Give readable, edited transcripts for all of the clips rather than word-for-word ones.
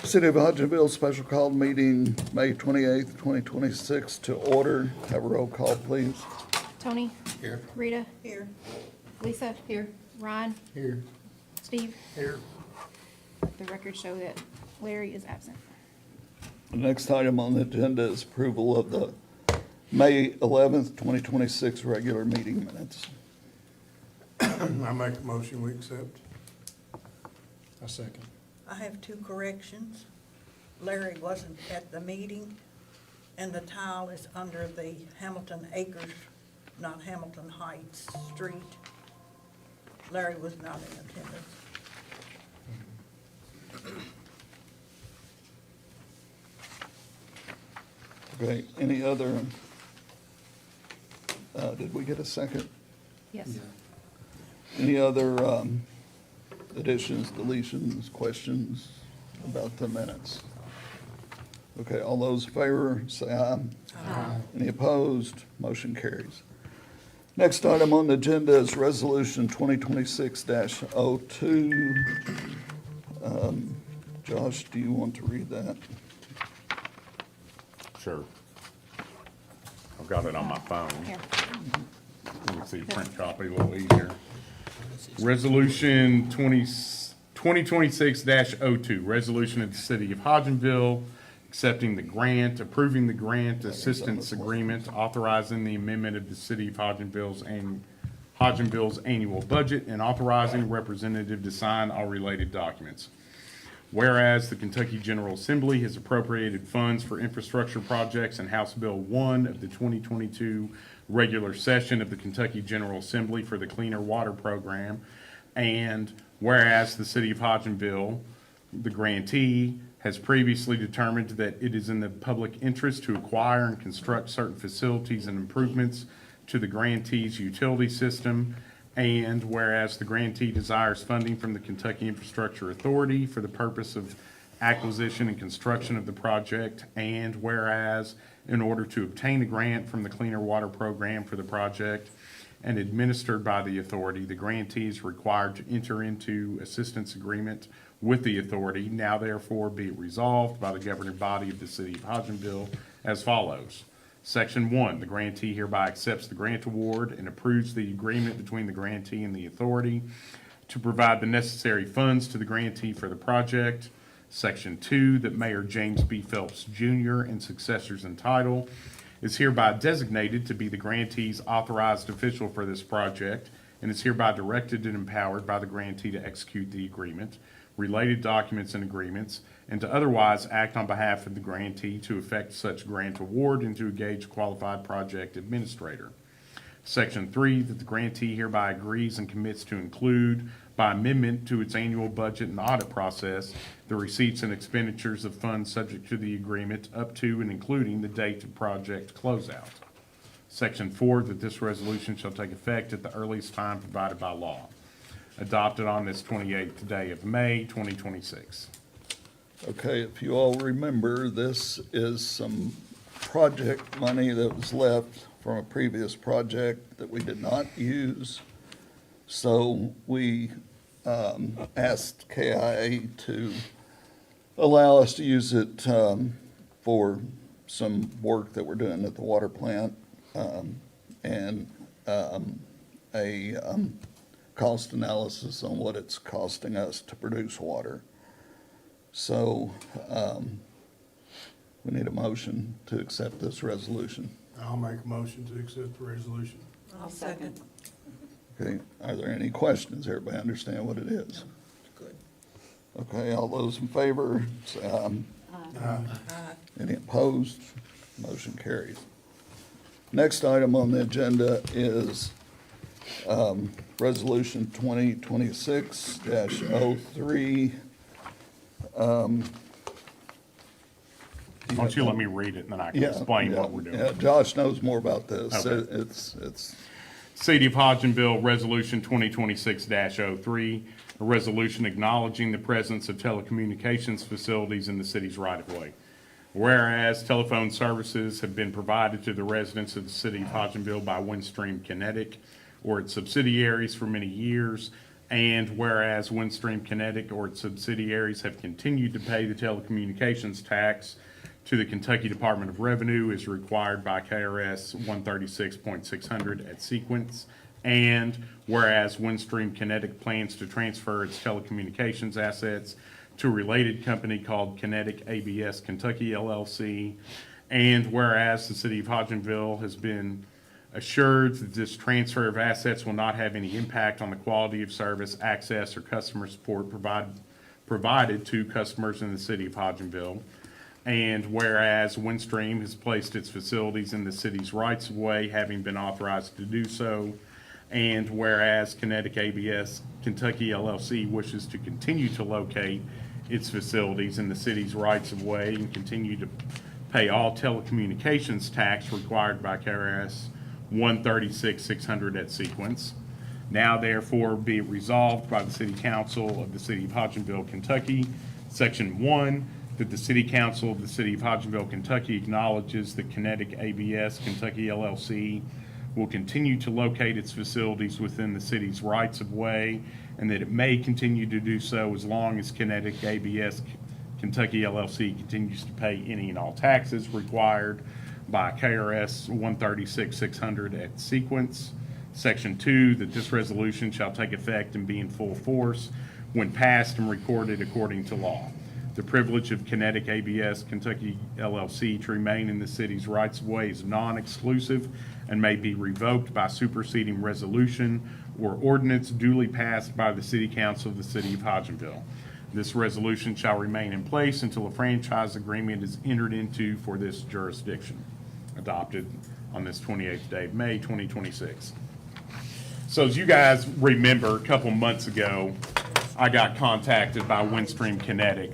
City of Hodgenville special call meeting, May 28th, 2026 to order. Have a roll call, please. Tony? Here. Rita? Here. Lisa? Here. Ryan? Here. Steve? Here. The records show that Larry is absent. The next item on the agenda is approval of the May 11th, 2026 regular meeting minutes. I make a motion, we accept. I second. I have two corrections. Larry wasn't at the meeting, and the tile is under the Hamilton Acres, not Hamilton Heights Street. Larry was not in attendance. Okay, any other, did we get a second? Yes. Any other additions, deletions, questions about the minutes? Okay, all those in favor, say aye. Aye. Any opposed? Motion carries. Next item on the agenda is Resolution 2026-02. Josh, do you want to read that? Sure. I've got it on my phone. Here. Let me see, print copy a little easier. Resolution 2026-02, resolution of the City of Hodgenville accepting the grant, approving the grant assistance agreement, authorizing the amendment of the City of Hodgenville's annual budget, and authorizing a representative to sign all related documents. Whereas the Kentucky General Assembly has appropriated funds for infrastructure projects in House Bill 1 of the 2022 regular session of the Kentucky General Assembly for the Cleaner Water Program, and whereas the City of Hodgenville, the grantee, has previously determined that it is in the public interest to acquire and construct certain facilities and improvements to the grantee's utility system, and whereas the grantee desires funding from the Kentucky Infrastructure Authority for the purpose of acquisition and construction of the project, and whereas in order to obtain a grant from the Cleaner Water Program for the project and administered by the authority, the grantee is required to enter into assistance agreement with the authority. Now therefore be it resolved by the governing body of the City of Hodgenville as follows. Section 1, the grantee hereby accepts the grant award and approves the agreement between the grantee and the authority to provide the necessary funds to the grantee for the project. Section 2, that Mayor James B. Phelps Jr. and successors in title is hereby designated to be the grantee's authorized official for this project and is hereby directed and empowered by the grantee to execute the agreement, related documents and agreements, and to otherwise act on behalf of the grantee to effect such grant award and to engage a qualified project administrator. Section 3, that the grantee hereby agrees and commits to include, by amendment to its annual budget and audit process, the receipts and expenditures of funds subject to the agreement up to and including the date of project closeout. Section 4, that this resolution shall take effect at the earliest time provided by law. Adopted on this 28th day of May, 2026. Okay, if you all remember, this is some project money that was left from a previous project that we did not use. So we asked KIA to allow us to use it for some work that we're doing at the water plant and a cost analysis on what it's costing us to produce water. So we need a motion to accept this resolution. I'll make a motion to accept the resolution. I'll second. Okay, are there any questions? Everybody understand what it is? Good. Okay, all those in favor, say aye. Any opposed? Motion carries. Next item on the agenda is Resolution 2026-03. Why don't you let me read it and then I can explain what we're doing. Yeah, Josh knows more about this. Okay. It's City of Hodgenville, Resolution 2026-03, a resolution acknowledging the presence of telecommunications facilities in the city's right-of-way. Whereas telephone services have been provided to the residents of the City of Hodgenville by Windstream Kinetic or its subsidiaries for many years, And whereas Windstream Kinetic or its subsidiaries have continued to pay the telecommunications tax to the Kentucky Department of Revenue as required by KRS 136.600 at sequence. And whereas Windstream Kinetic plans to transfer its telecommunications assets to a related company called Kinetic ABS Kentucky LLC. And whereas the city of Hodgenville has been assured that this transfer of assets will not have any impact on the quality of service, access, or customer support provided to customers in the city of Hodgenville. And whereas Windstream has placed its facilities in the city's rights of way, having been authorized to do so. And whereas Kinetic ABS Kentucky LLC wishes to continue to locate its facilities in the city's rights of way and continue to pay all telecommunications tax required by KRS 136.600 at sequence. Now therefore be it resolved by the City Council of the City of Hodgenville, Kentucky, Section 1, that the City Council of the City of Hodgenville, Kentucky acknowledges that Kinetic ABS Kentucky LLC will continue to locate its facilities within the city's rights of way, and that it may continue to do so as long as Kinetic ABS Kentucky LLC continues to pay any and all taxes required by KRS 136.600 at sequence. Section 2, that this resolution shall take effect and be in full force when passed and recorded according to law. The privilege of Kinetic ABS Kentucky LLC to remain in the city's rights of way is non-exclusive and may be revoked by superseding resolution or ordinance duly passed by the City Council of the City of Hodgenville. This resolution shall remain in place until a franchise agreement is entered into for this jurisdiction, adopted on this 28th day of May, 2026. So as you guys remember, a couple months ago, I got contacted by Windstream Kinetic,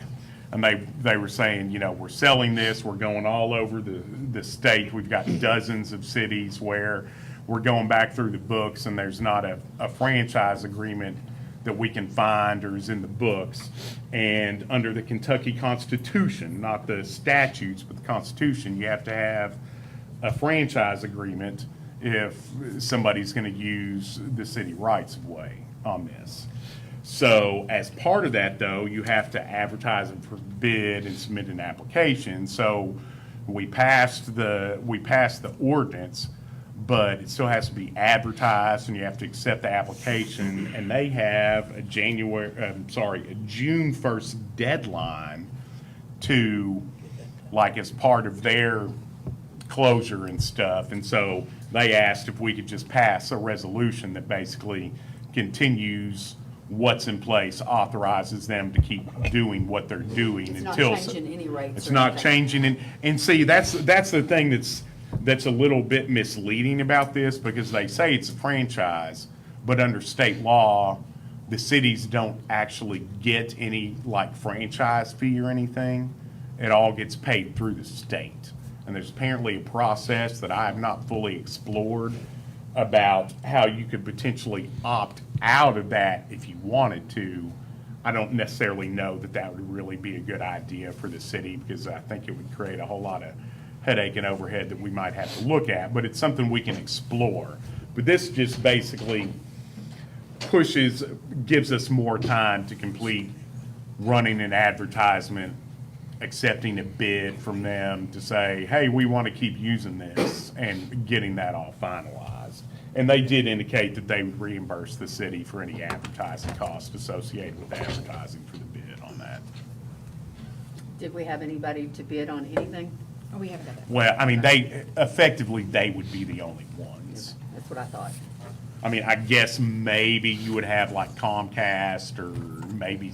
and they were saying, you know, we're selling this, we're going all over the state. We've got dozens of cities where we're going back through the books, and there's not a franchise agreement that we can find or is in the books. And under the Kentucky Constitution, not the statutes, but the Constitution, you have to have a franchise agreement if somebody's going to use the city rights of way on this. So as part of that, though, you have to advertise and for bid and submit an application. So we passed the ordinance, but it still has to be advertised, and you have to accept the application. And they have a June 1st deadline to, like, as part of their closure and stuff. And so they asked if we could just pass a resolution that basically continues what's in place, authorizes them to keep doing what they're doing It's until. not changing any rates. It's or not anything. changing, and see, that's the thing that's a little bit misleading about this, because they say it's a franchise, but under state law, the cities don't actually get any, like, franchise fee or anything. It all gets paid through the state. And there's apparently a process that I have not fully explored about how you could potentially opt out of that if you wanted to. I don't necessarily know that that would really be a good idea for the city, because I think it would create a whole lot of headache and overhead that we might have to look at, but it's something we can explore. But this just basically gives us more time to complete running an advertisement, accepting a bid from them to say, hey, we want to keep using this, and getting that all finalized. And they did indicate that they would reimburse the city for any advertising costs associated with advertising for the bid on that. Did we have anybody to bid on anything? Oh, we haven't done that. Well, I mean, they would be the only ones. That's what I thought. I mean, I guess maybe you would have like Comcast, or maybe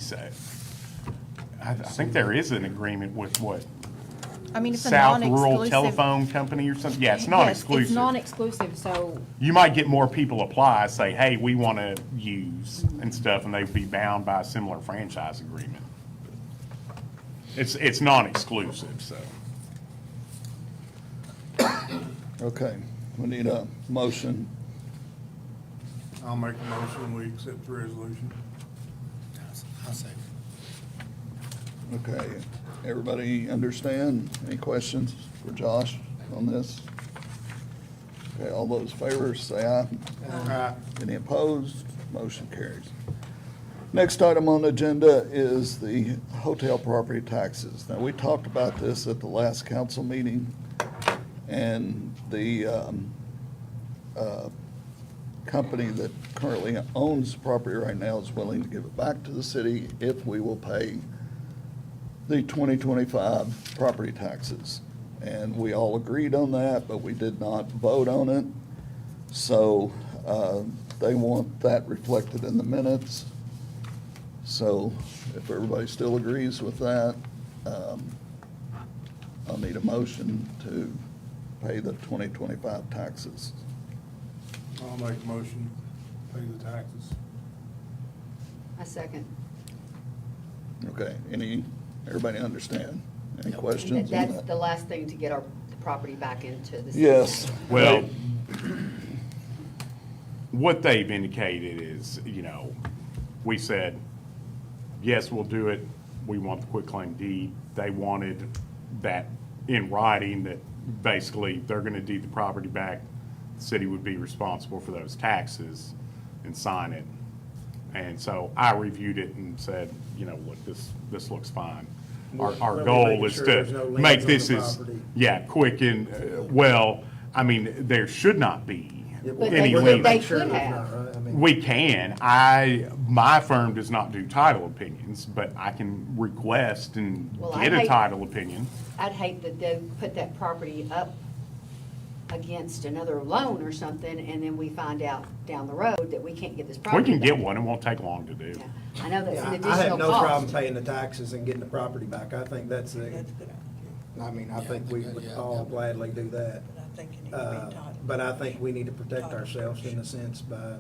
I think there is an agreement with what? I mean, it's a South Rural non-exclusive. Telephone Company or something? Yeah, it's Yes, non-exclusive. it's non-exclusive, so, You might get more people apply, say, hey, we want to use and stuff, and they'd be bound by a similar franchise agreement. It's non-exclusive, so. Okay, we need a motion. I'll make a motion, we accept the resolution. I'll say. Okay, everybody understand? Any questions for Josh on this? Okay, all those in favor say aye. Aye. Any opposed? Motion carries. Next item on the agenda is the hotel property taxes. Now, we talked about this at the last council meeting, and the company that currently owns the property right now is willing to give it back to the city if we will pay the 2025 property taxes. And we all agreed on that, but we did not vote on it. So they want that reflected in the minutes. So if everybody still agrees with that, I'll need a motion to pay the 2025 taxes. I'll make a motion, pay the taxes. I second. Okay, everybody understand? Any questions on That's that? the last thing to get the property back into the city. Yes. Well, what they've indicated is, we said, yes, we'll do it. We want the quitclaim deed. They wanted that in writing, that basically they're gonna deed the property back. The city would be responsible for those taxes and sign it. And so I reviewed it and said, look, this looks fine. Our Well, we're goal making is sure to there's no liens make on this the as, property. quick and, well, I mean, there should not be But any they liens. could Sure there's have. not, right? I mean, We can. My firm does not do title opinions, but I can request and Well, get I a hate- title opinion. I'd hate that they put that property up against another loan or something, and then we find out down the road that we can't get this We property can get back. one. It won't take long to do. Yeah. I know that's yeah, an I additional have no problem cost. paying the taxes and getting the property back. I think that's That's a good idea, I mean, I think we would Yeah. all gladly do that. but I think you need to be entitled. But I think we need to protect ourselves in a sense by,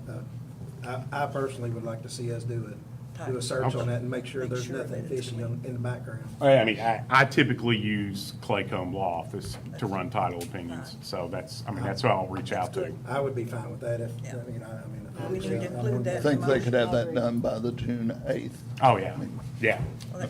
I personally would like to see us do a search on that and make sure Make there's sure nothing that it's fishy in the background. I mean, I typically use Claycomb Law Office to run title opinions. So that's who I'll reach out to. I would be fine with that if, Yeah. I We need to I'm include on that. I think they could have that done by the June 8th. Oh, yeah. Yeah. Well,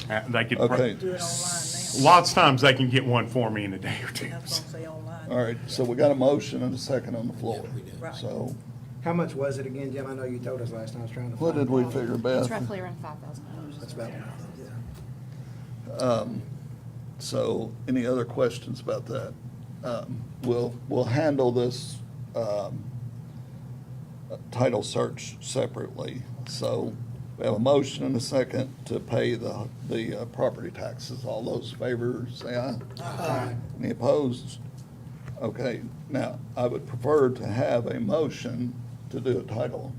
that- They could. Okay. Do it online now. Lots of times they can get one for me in a day or two. I was gonna say online. All right, so we got a motion and a second on the floor. Yeah, we did. Right. So How much was it again, Jim? I know you told us last time. I was trying to what find did we it. figure, It's Beth? roughly around $5,000. That's about, So any other questions about that? We'll handle this title search separately. So we have a motion and a second to pay the property taxes. All those in favor, say aye. Aye. Any opposed? Okay, now, I would prefer to have a motion to do a title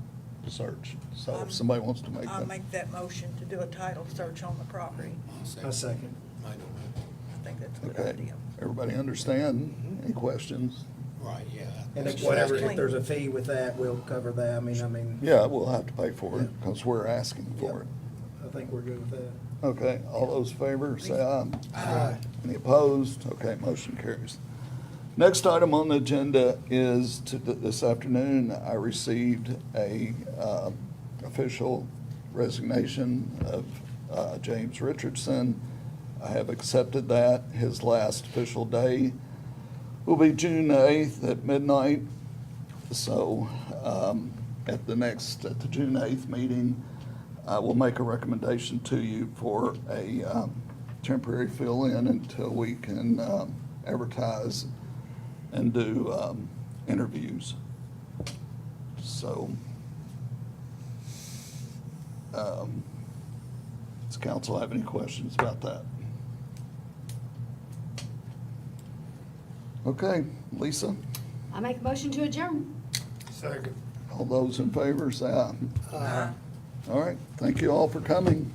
search. So if somebody wants to make I'll that. make that motion to do a title search on the property. a second. I don't know. I think that's a good Okay, idea. everybody understand? Any questions? Right, yeah. And Make if sure whatever, that's if clean. there's a fee with that, we'll cover that. I mean, Yeah, we'll have to pay for it because we're asking for it. I think we're good with that. Okay, all those in favor, say aye. Aye. Any opposed? Okay, motion carries. Next item on the agenda is this afternoon, I received a official resignation of James Richardson. I have accepted that. His last official day will be June 8th at midnight. So at the June 8th meeting, I will make a recommendation to you for a temporary fill-in until we can advertise and do interviews. So, does council have any questions about that? Okay, Lisa, I make a motion to adjourn. Second. all those in favor, say aye. All right, thank you all for coming.